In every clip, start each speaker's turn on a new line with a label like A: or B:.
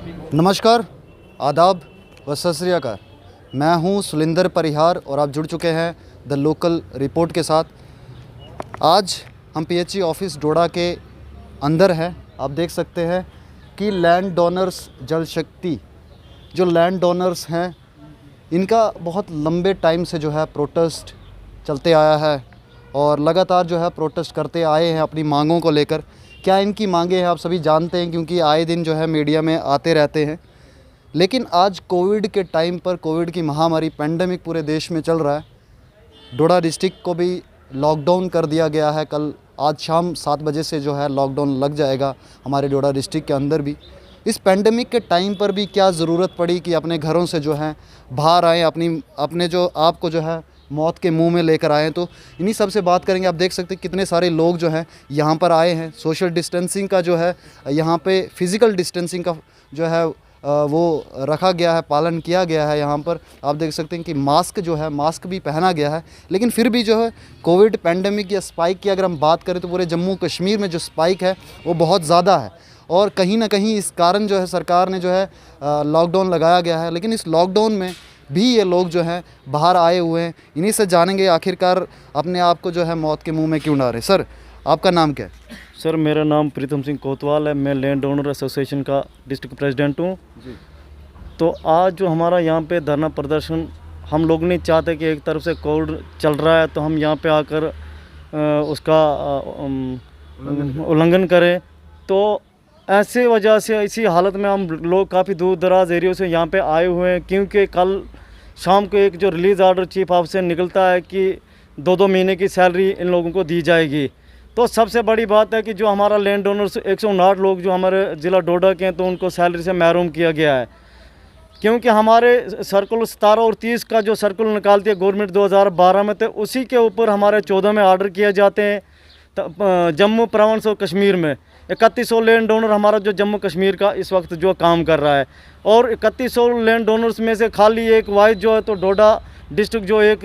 A: नमस्कार, आदाब व सत श्री अकाल। मैं हूं सुलिंदर परिहार और आप जुड़ चुके हैं द लोकल रिपोर्ट के साथ। आज हम पीएचई ऑफिस डोडा के अंदर हैं। आप देख सकते हैं कि लैंड डोनर्स जल शक्ति जो लैंड डोनर्स हैं, इनका बहुत लंबे टाइम से जो है प्रोटेस्ट चलते आया है और लगातार जो है प्रोटेस्ट करते आए हैं अपनी मांगों को लेकर। क्या इनकी मांगे हैं आप सभी जानते हैं, क्योंकि आए दिन जो है मीडिया में आते रहते हैं। लेकिन आज कोविड के टाइम पर, कोविड की महामारी पेंडेमिक पूरे देश में चल रहा है। डोडा डिस्ट्रिक्ट को भी लॉकडाउन कर दिया गया है। कल आज शाम 7 बजे से जो है लॉकडाउन लग जाएगा हमारे डोडा डिस्ट्रिक्ट के अंदर भी। इस पेंडेमिक के टाइम पर भी क्या ज़रूरत पड़ी कि अपने घरों से जो है बाहर आएँ, अपने जो आपको जो है मौत के मुंह में लेकर आए हैं। तो इन्हीं सब से बात करेंगे। आप देख सकते हैं कितने सारे लोग जो हैं यहाँ पर आए हैं। सोशल डिस्टेंसिंग का जो है यहाँ पे फ़िज़िकल डिस्टेंसिंग का जो है वो रखा गया है, पालन किया गया है। यहाँ पर आप देख सकते हैं कि मास्क भी पहना गया है। लेकिन फिर भी जो है कोविड पेंडेमिक या स्पाइक की अगर हम बात करें तो पूरे जम्मू कश्मीर में जो स्पाइक है वो बहुत ज़्यादा है और कहीं ना कहीं इस कारण जो है सरकार ने जो है लॉकडाउन लगाया गया है। लेकिन इस लॉकडाउन में भी ये लोग जो हैं बाहर आए हुए हैं। इन्हीं से जानेंगे आखिरकार अपने आप को जो है मौत के मुंह में क्यों डाले। सर, आपका नाम क्या है?
B: सर, मेरा नाम प्रीतम सिंह कोतवाल है। मैं लैंड ओनर एसोसिएशन का डिस्ट्रिक्ट प्रेसिडेंट हूँ। तो आज जो हमारा यहाँ पे धरना प्रदर्शन, हम लोग नहीं चाहते कि एक तरफ से कोविड चल रहा है तो हम यहाँ पे आकर उसका उल्लंघन करें। तो ऐसे वजह से इसी हालत में हम लोग काफ़ी दूर दराज एरियो से यहाँ पे आए हुए हैं, क्योंकि कल शाम को एक जो रिलीज़ आर्डर चीफ ऑफ से निकलता है कि 2-2 महीने की सैलरी इन लोगों को दी जाएगी। तो सबसे बड़ी बात है कि जो हमारा लैंड ओनर्स 159 लोग जो हमारे ज़िला डोडा के हैं, तो उनको सैलरी से महरूम किया गया है। क्योंकि हमारे सर्कुलर 17 और 30 का जो सर्कुलर निकालती है गवर्नमेंट 2012 में, तो उसी के ऊपर हमारे 14 में आर्डर किए जाते हैं। जम्मू प्रोविंस और कश्मीर में 3100 लैंड डोनर हमारा जो जम्मू कश्मीर का इस वक्त जो काम कर रहा है, और 3100 लैंड डोनर्स में से खाली एक वाइज जो है तो डोडा डिस्ट्रिक्ट जो एक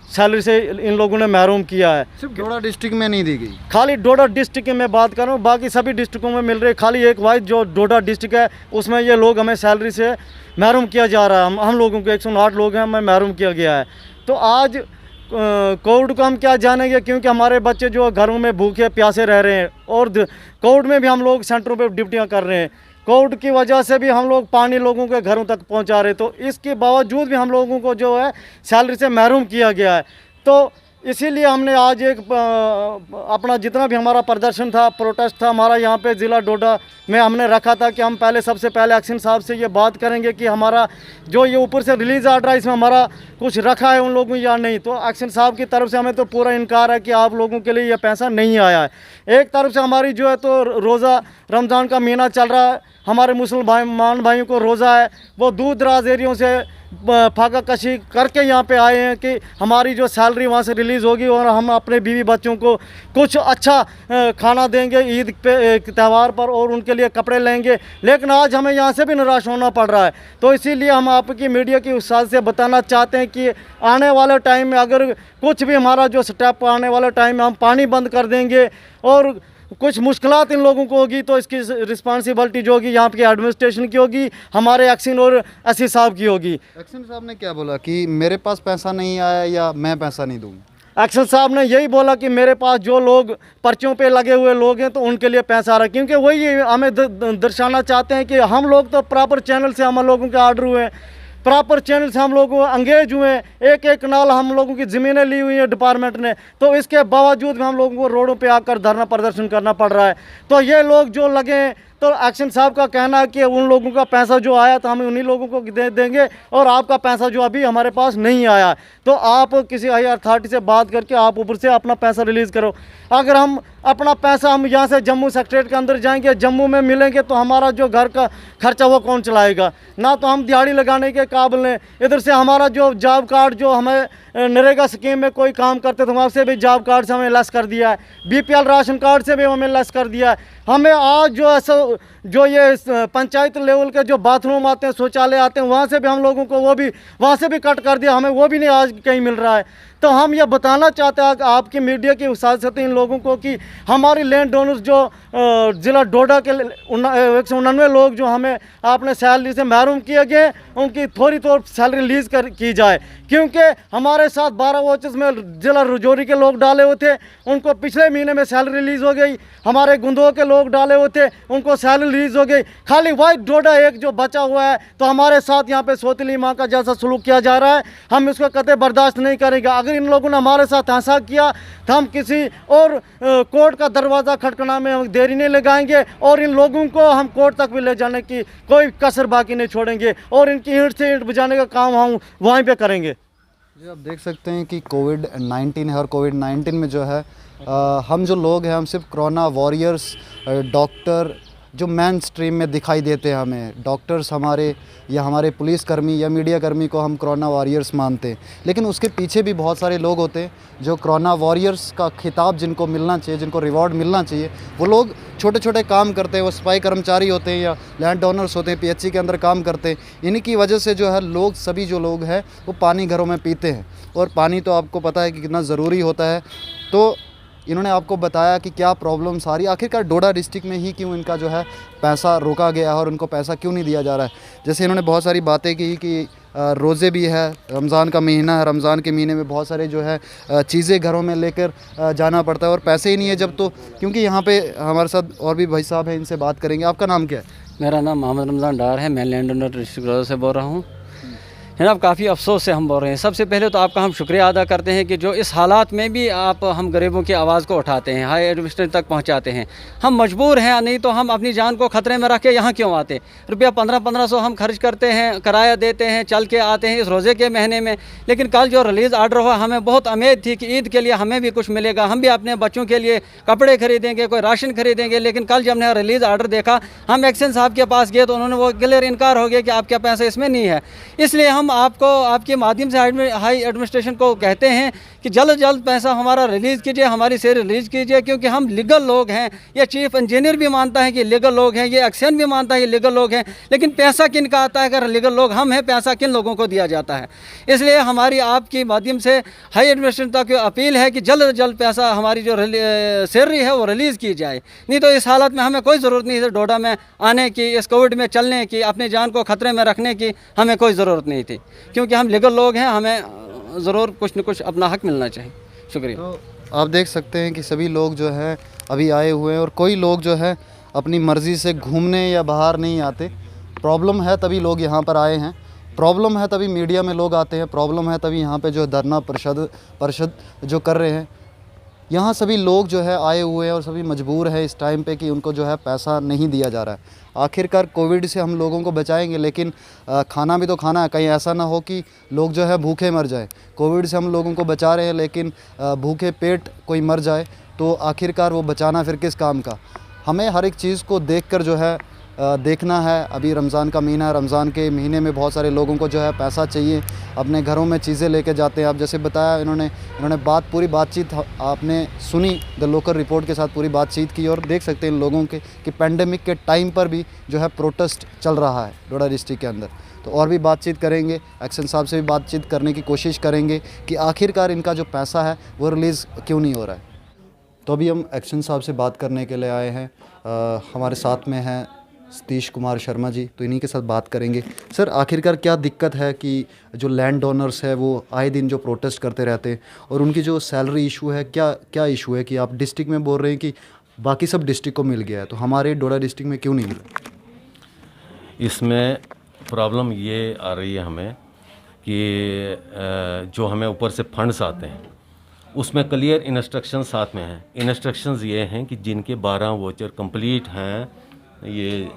B: सैलरी से इन लोगों ने महरूम किया है।
A: सिर्फ डोडा डिस्ट्रिक्ट में नहीं दी गई,
B: खाली डोडा डिस्ट्रिक्ट की मैं बात कर रहा हूँ, बाकी सभी डिस्ट्रिक्टों में मिल रही है। खाली एक वाइज जो डोडा डिस्ट्रिक्ट है उसमें ये लोग हमें सैलरी से महरूम किया जा रहा है। हम लोगों को 108 लोग हैं, हमें महरूम किया गया है। तो आज कोविड को हम क्या जानेंगे, क्योंकि हमारे बच्चे जो घरों में भूखे प्यासे रह रहे हैं, और कोविड में भी हम लोग सेंटरों पे ड्यूटियां कर रहे हैं। कोविड की वजह से भी हम लोग पानी लोगों के घरों तक पहुंचा रहे, तो इसके बावजूद भी हम लोगों को जो है सैलरी से महरूम किया गया है। तो इसीलिए हमने आज एक अपना जितना भी हमारा प्रदर्शन था, प्रोटेस्ट था हमारा यहाँ पे ज़िला डोडा में हमने रखा था कि हम सबसे पहले एक्शन साहब से ये बात करेंगे कि हमारा जो ये ऊपर से रिलीज़ आर्डर है इसमें हमारा कुछ रखा है उन लोगों या नहीं। तो एक्शन साहब की तरफ से हमें तो पूरा इनकार है कि आप लोगों के लिए ये पैसा नहीं आया है। एक तरफ से हमारी जो है तो रोज़ा रमज़ान का महीना चल रहा है, हमारे मुसलमान भाइयों को रोज़ा है, वो दूर दराज एरियों से फाका कशी करके यहाँ पे आए हैं कि हमारी जो सैलरी वहाँ से रिलीज़ होगी और हम अपने बीवी बच्चों को कुछ अच्छा खाना देंगे ईद पे त्यौहार पर, और उनके लिए कपड़े लेंगे। लेकिन आज हमें यहाँ से भी निराश होना पड़ रहा है। तो इसीलिए हम आपकी मीडिया की उस साथ से बताना चाहते हैं कि आने वाले टाइम में अगर कुछ भी हमारा जो स्टेप आने वाले टाइम में हम पानी बंद कर देंगे और कुछ मुश्किलात इन लोगों को होगी, तो इसकी रिस्पांसिबिलिटी जो होगी यहाँ की एडमिनिस्ट्रेशन की होगी, हमारे एक्शन और एससी साहब की होगी।
A: एक्शन साहब ने क्या बोला कि मेरे पास पैसा नहीं आया या मैं पैसा नहीं दूँगा?
B: एक्शन साहब ने यही बोला कि मेरे पास जो लोग पर्चों पे लगे हुए लोग हैं तो उनके लिए पैसा आ रहा है, क्योंकि वही हमें दर्शाना चाहते हैं कि हम लोग तो प्रॉपर चैनल से हम लोगों के ऑर्डर हुए हैं, प्रॉपर चैनल से हम लोग अंगेज हुए हैं, एक एक नाल हम लोगों की ज़मीनें ली हुई है डिपार्टमेंट ने। तो इसके बावजूद भी हम लोगों को रोडों पे आकर धरना प्रदर्शन करना पड़ रहा है। तो ये लोग जो लगे हैं, तो एक्शन साहब का कहना है कि उन लोगों का पैसा जो आया तो हम उन्हीं लोगों को दे देंगे, और आपका पैसा जो अभी हमारे पास नहीं आया, तो आप किसी हाई अथॉरिटी से बात करके आप ऊपर से अपना पैसा रिलीज़ करो। अगर हम अपना पैसा हम यहाँ से जम्मू सेक्रेटरीट के अंदर जाएंगे, जम्मू में मिलेंगे, तो हमारा जो घर का खर्चा वो कौन चलाएगा? ना तो हम दिहाड़ी लगाने के काबिल हैं। इधर से हमारा जो जॉब कार्ड जो हमें नरेगा स्कीम में कोई काम करते थे वहाँ से भी जॉब कार्ड से हमें लेस कर दिया है, बीपीएल राशन कार्ड से भी हमें लेस कर दिया है। हमें आज जो जो ये पंचायत लेवल के जो बाथरूम आते हैं, शौचालय आते हैं, वहाँ से भी हम लोगों को वो भी वहाँ से भी कट कर दिया, हमें वो भी नहीं आज कहीं मिल रहा है। तो हम ये बताना चाहते हैं आपकी मीडिया की साथ इन लोगों को कि हमारी लैंड डोनर्स जो ज़िला डोडा के 199 लोग जो हमें आपने सैलरी से महरूम किए गए, उनकी थोड़ी सैलरी रिलीज़ की जाए, क्योंकि हमारे साथ 12 वोचर्स में ज़िला रजौरी के लोग डाले हुए थे, उनको पिछले महीने में सैलरी रिलीज़ हो गई। हमारे गुंदो के लोग डाले हुए थे, उनको सैलरी रिलीज़ हो गई। खाली वाइट डोडा एक जो बचा हुआ है, तो हमारे साथ यहाँ पे सौतेली माँ का जैसा सलूक किया जा रहा है, हम इसको कतई बर्दाश्त नहीं करेंगे। अगर इन लोगों ने हमारे साथ ऐसा किया तो हम किसी और कोर्ट का दरवाज़ा खटखना में हम देरी नहीं लगाएंगे, और इन लोगों को हम कोर्ट तक भी ले जाने की कोई कसर बाकी नहीं छोड़ेंगे, और इनकी ईंट से ईंट बजाने का काम हम वहीं पे करेंगे।
A: जी, आप देख सकते हैं कि कोविड-19 है, और कोविड-19 में जो है हम जो लोग हैं, हम सिर्फ कोरोना वॉरियर्स, डॉक्टर जो मेन स्ट्रीम में दिखाई देते हैं, हमें डॉक्टर्स हमारे या हमारे पुलिसकर्मी या मीडिया कर्मी को हम कोरोना वॉरियर्स मानते हैं, लेकिन उसके पीछे भी बहुत सारे लोग होते हैं जो कोरोना वॉरियर्स का खिताब जिनको मिलना चाहिए, जिनको रिवॉर्ड मिलना चाहिए, वो लोग छोटे छोटे काम करते हैं। वो सफाई कर्मचारी होते हैं या लैंड डोनर्स होते हैं, पीएचसी के अंदर काम करते हैं। इन्हीं की वजह से जो है लोग, सभी जो लोग हैं वो पानी घरों में पीते हैं, और पानी तो आपको पता है कि कितना ज़रूरी होता है। तो इन्होंने आपको बताया कि क्या प्रॉब्लम्स आ रही है, आखिरकार डोडा डिस्ट्रिक्ट में ही क्यों इनका जो है पैसा रोका गया है और उनको पैसा क्यों नहीं दिया जा रहा है। जैसे इन्होंने बहुत सारी बातें की कि रोज़े भी है, रमज़ान का महीना है, रमज़ान के महीने में बहुत सारे जो है चीज़ें घरों में लेकर जाना पड़ता है, और पैसे ही नहीं है जब, तो क्योंकि यहाँ पे हमारे साथ और भी भाई साहब हैं, इनसे बात करेंगे। आपका नाम क्या है?
C: मेरा नाम मोहम्मद रमज़ान डार है, मैं लैंड ओनर डिस्ट्रिक्ट से बोल रहा हूँ। जनाब, काफ़ी अफसोस से हम बोल रहे हैं। सबसे पहले तो आपका हम शुक्रिया अदा करते हैं कि जो इस हालात में भी आप हम गरीबों की आवाज़ को उठाते हैं, हाई एडमिनिस्ट्रेशन तक पहुंचाते हैं। हम मजबूर हैं, नहीं तो हम अपनी जान को ख़तरे में रख के यहाँ क्यों आते। रुपया 1500 हम खर्च करते हैं, किराया देते हैं, चल के आते हैं इस रोज़े के महीने में। लेकिन कल जो रिलीज़ आर्डर हुआ, हमें बहुत उम्मीद थी कि ईद के लिए हमें भी कुछ मिलेगा, हम भी अपने बच्चों के लिए कपड़े खरीदेंगे, कोई राशन खरीदेंगे। लेकिन कल जब हमने रिलीज़ आर्डर देखा, हम एक्शन साहब के पास गए तो उन्होंने वो क्लियर इनकार हो गया कि आपका पैसा इसमें नहीं है। इसलिए हम आपको के माध्यम से हाई एडमिनिस्ट्रेशन को कहते हैं कि जल्द जल्द पैसा हमारा रिलीज़ कीजिए, हमारी शेयर रिलीज़ कीजिए, क्योंकि हम लीगल लोग हैं। ये चीफ इंजीनियर भी मानता है कि लीगल लोग हैं, ये एक्शन भी मानता है कि लीगल लोग हैं, लेकिन पैसा किन का आता है? अगर लीगल लोग हम हैं, पैसा किन लोगों को दिया जाता है? इसलिए हमारी आपके माध्यम से हाई एडमिनिस्ट्रेशन तक अपील है कि जल्द से जल्द पैसा हमारी जो सैलरी है वो रिलीज़ की जाए। नहीं तो इस हालत में हमें कोई ज़रूरत नहीं है डोडा में आने की, इस कोविड में चलने की, अपनी जान को ख़तरे में रखने की हमें कोई ज़रूरत नहीं थी, क्योंकि हम लीगल लोग हैं, हमें ज़रूर कुछ न कुछ अपना हक मिलना चाहिए। शुक्रिया।
A: तो आप देख सकते हैं कि सभी लोग जो है अभी आए हुए हैं, और कोई लोग जो है अपनी मर्ज़ी से घूमने या बाहर नहीं आते। प्रॉब्लम है तभी लोग यहाँ पर आए हैं, प्रॉब्लम है तभी मीडिया में लोग आते हैं, प्रॉब्लम है तभी यहाँ पे जो धरना परिषद जो कर रहे हैं। यहाँ सभी लोग जो है आए हुए हैं और सभी मजबूर है इस टाइम पे कि उनको जो है पैसा नहीं दिया जा रहा है। आखिरकार कोविड से हम लोगों को बचाएंगे, लेकिन खाना भी तो खाना है। कहीं ऐसा ना हो कि लोग जो है भूखे मर जाए। कोविड से हम लोगों को बचा रहे हैं, लेकिन भूखे पेट कोई मर जाए तो आखिरकार वो बचाना फिर किस काम का। हमें हर एक चीज़ को देखकर जो है देखना है। अभी रमज़ान का महीना है, रमज़ान के महीने में बहुत सारे लोगों को जो है पैसा चाहिए, अपने घरों में चीज़ें लेके जाते हैं। आप जैसे बताया इन्होंने पूरी बातचीत आपने सुनी, द लोकल रिपोर्ट के साथ पूरी बातचीत की, और देख सकते हैं इन लोगों के कि पेंडेमिक के टाइम पर भी जो है प्रोटेस्ट चल रहा है डोडा डिस्ट्रिक्ट के अंदर। तो और भी बातचीत करेंगे, एक्शन साहब से भी बातचीत करने की कोशिश करेंगे कि आखिरकार इनका जो पैसा है वो रिलीज़ क्यों नहीं हो रहा है। तो अभी हम एक्शन साहब से बात करने के लिए आए हैं। हमारे साथ में हैं सतीश कुमार शर्मा जी, तो इन्हीं के साथ बात करेंगे। सर, आखिरकार क्या दिक्कत है कि जो लैंड डोनर्स है वो आए दिन जो प्रोटेस्ट करते रहते हैं, और उनकी जो सैलरी इशू है, क्या इशू है कि आप डिस्ट्रिक्ट में बोल रहे हैं कि बाकी सब डिस्ट्रिक्ट को मिल गया है, तो हमारे डोडा डिस्ट्रिक्ट में क्यों नहीं मिला?
D: इसमें प्रॉब्लम ये आ रही है हमें कि जो हमें ऊपर से फंड्स आते हैं उसमें क्लियर इंस्ट्रक्शन साथ में हैं। इंस्ट्रक्शंस ये हैं कि जिनके 12 वोचर कंप्लीट हैं, ये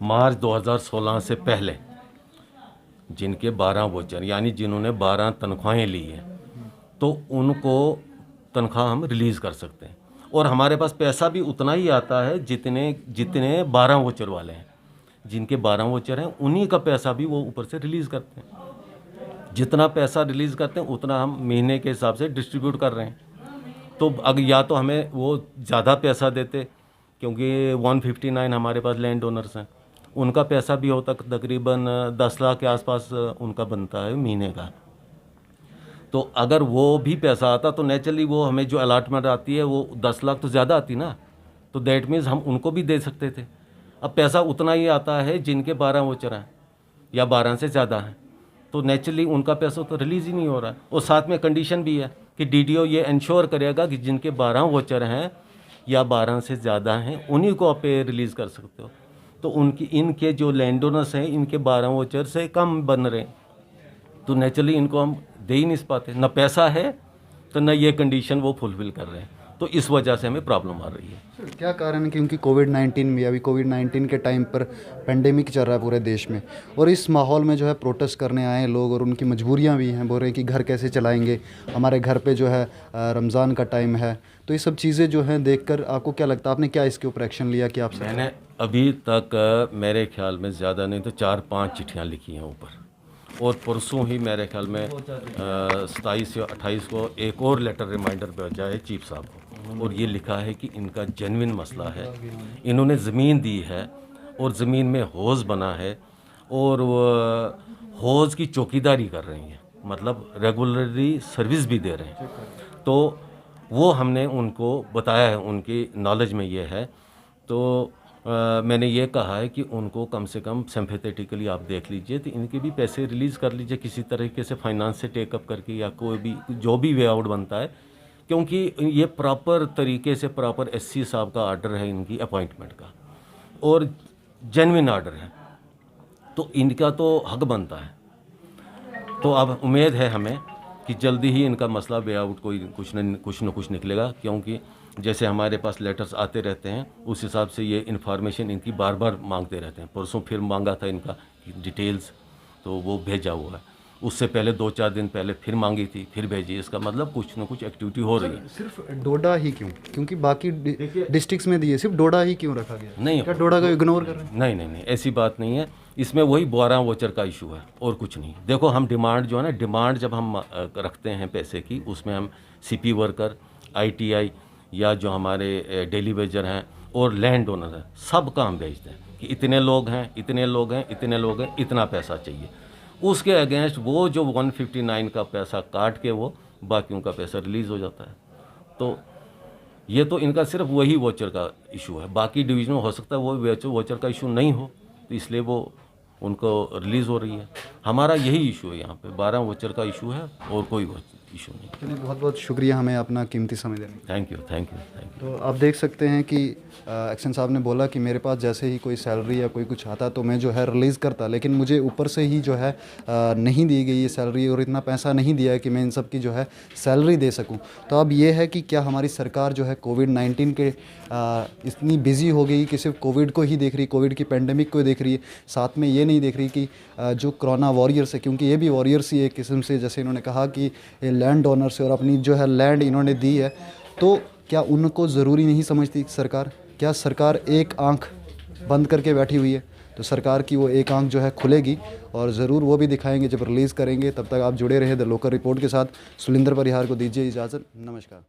D: मार्च 2016 से पहले जिनके 12 वोचर यानी जिन्होंने 12 तनख्वाहें ली हैं, तो उनको तनख्वाह हम रिलीज़ कर सकते हैं। और हमारे पास पैसा भी उतना ही आता है जितने 12 वोचर वाले हैं। जिनके 12 वोचर हैं उन्हीं का पैसा भी वो ऊपर से रिलीज़ करते हैं। जितना पैसा रिलीज़ करते हैं उतना हम महीने के हिसाब से डिस्ट्रीब्यूट कर रहे हैं। तो अगर या तो हमें वो ज़्यादा पैसा देते क्योंकि 159 हमारे पास लैंड डोनर्स हैं, उनका पैसा भी होता तकरीबन 10 लाख के आसपास उनका बनता है महीने का। तो अगर वो भी पैसा आता तो नेचुरली वो हमें जो अलाटमेंट आती है वो 10 लाख तो ज़्यादा आती ना, तो दैट मीन्स हम उनको भी दे सकते थे। अब पैसा उतना ही आता है जिनके 12 वोचर हैं या 12 से ज़्यादा हैं, तो नेचुरली उनका पैसा तो रिलीज़ ही नहीं हो रहा है। और साथ में कंडीशन भी है कि डीडीओ ये इंश्योर करेगा कि जिनके 12 वोचर हैं या 12 से ज़्यादा हैं उन्हीं को आप रिलीज़ कर सकते हो। तो इनके जो लैंड ओनर्स हैं इनके 12 वोचर से कम बन रहे हैं, तो नेचुरली इनको हम दे ही नहीं पाते, ना पैसा है तो ना ये कंडीशन वो फुलफिल कर रहे हैं, तो इस वजह से हमें प्रॉब्लम आ रही है।
A: क्या कारण है? क्योंकि कोविड-19 में, अभी कोविड-19 के टाइम पर पेंडेमिक चल रहा है पूरे देश में, और इस माहौल में जो है प्रोटेस्ट करने आए हैं लोग और उनकी मजबूरियां भी हैं, बोल रहे हैं कि घर कैसे चलाएंगे, हमारे घर पे जो है रमज़ान का टाइम है। तो ये सब चीज़ें जो हैं देखकर आपको क्या लगता है, आपने क्या इसके ऊपर एक्शन लिया? कि आप
D: मैंने अभी तक मेरे ख्याल में ज़्यादा नहीं तो 4-5 चिट्ठियाँ लिखी हैं ऊपर, और परसों ही मेरे ख्याल में 27 या 28 को एक और लेटर रिमाइंडर भेजा है चीफ साहब को, और ये लिखा है कि इनका जेन्युइन मसला है, इन्होंने ज़मीन दी है और ज़मीन में हौज़ बना है और वो हौज़ की चौकीदारी कर रही हैं, मतलब रेगुलरली सर्विस भी दे रहे हैं। तो वो हमने उनको बताया है, उनकी नॉलेज में ये है। तो मैंने ये कहा है कि उनको कम से कम सिंपैथेटिकली आप देख लीजिए, तो इनके भी पैसे रिलीज़ कर लीजिए किसी तरीके से, फाइनेंस से टेकअप करके या कोई भी जो भी वे आउट बनता है, क्योंकि ये प्रॉपर तरीके से प्रॉपर एससी साहब का आर्डर है इनकी अपॉइंटमेंट का, और जेन्युइन आर्डर है, तो इनका तो हक बनता है। तो अब उम्मीद है हमें कि जल्दी ही इनका मसला वे आउट कुछ न कुछ निकलेगा, क्योंकि जैसे हमारे पास लेटर्स आते रहते हैं उस हिसाब से ये इन्फॉर्मेशन इनकी बार बार मांगते रहते हैं। परसों फिर मांगा था इनका डिटेल्स, तो वो भेजा हुआ है। उससे पहले 2-4 दिन पहले फिर मांगी थी, फिर भेजी। इसका मतलब कुछ ना कुछ एक्टिविटी हो रही है।
A: सिर्फ डोडा ही क्यों? क्योंकि बाकी डिस्ट्रिक्ट्स में दिए, सिर्फ डोडा ही क्यों रखा गया?
D: नहीं,
A: क्या डोडा को इग्नोर कर रहे हैं?
D: नहीं, ऐसी बात नहीं है। इसमें वही 12 वोचर का इशू है और कुछ नहीं। देखो, हम डिमांड जो है ना, डिमांड जब हम रखते हैं पैसे की, उसमें हम सीपी वर्कर, ITI या जो हमारे डेली वेजर हैं और लैंड ओनर हैं, सब काम भेजते हैं कि इतने लोग हैं, इतने लोग हैं, इतने लोग हैं, इतना पैसा चाहिए। उसके अगेंस्ट वो जो 159 का पैसा काट के वो बाकियों का पैसा रिलीज़ हो जाता है। तो ये तो इनका सिर्फ वही वोचर का इशू है, बाकी डिवीजन में हो सकता है वो वोचर का इशू नहीं हो, तो इसलिए वो उनको रिलीज़ हो रही है। हमारा यही इशू है, यहाँ पे 12 वोचर का इशू है और कोई इशू नहीं।
A: चलिए, बहुत बहुत शुक्रिया हमें अपना कीमती समय देने का।
D: Thank you.
A: तो आप देख सकते हैं कि एक्शन साहब ने बोला कि मेरे पास जैसे ही कोई सैलरी या कोई कुछ आता तो मैं जो है रिलीज़ करता, लेकिन मुझे ऊपर से ही जो है नहीं दी गई ये सैलरी और इतना पैसा नहीं दिया है कि मैं इन सब की जो है सैलरी दे सकूं। तो अब ये है कि क्या हमारी सरकार जो है कोविड-19 के इतनी बिजी हो गई कि सिर्फ कोविड को ही देख रही, कोविड की पेंडेमिक को देख रही है, साथ में ये नहीं देख रही कि जो कोरोना वॉरियर्स है, क्योंकि ये भी वॉरियर्स ही एक किस्म से, जैसे इन्होंने कहा कि ये लैंड ओनर्स है और अपनी जो है लैंड इन्होंने दी है, तो क्या उनको ज़रूरी नहीं समझती सरकार? क्या सरकार एक आंख बंद करके बैठी हुई है? तो सरकार की वो एक आंख जो है खुलेगी और ज़रूर वो भी दिखाएंगे जब रिलीज़ करेंगे। तब तक आप जुड़े रहे द लोकल रिपोर्ट के साथ। सुलिंदर परिहार को दीजिए इजाज़त। नमस्कार।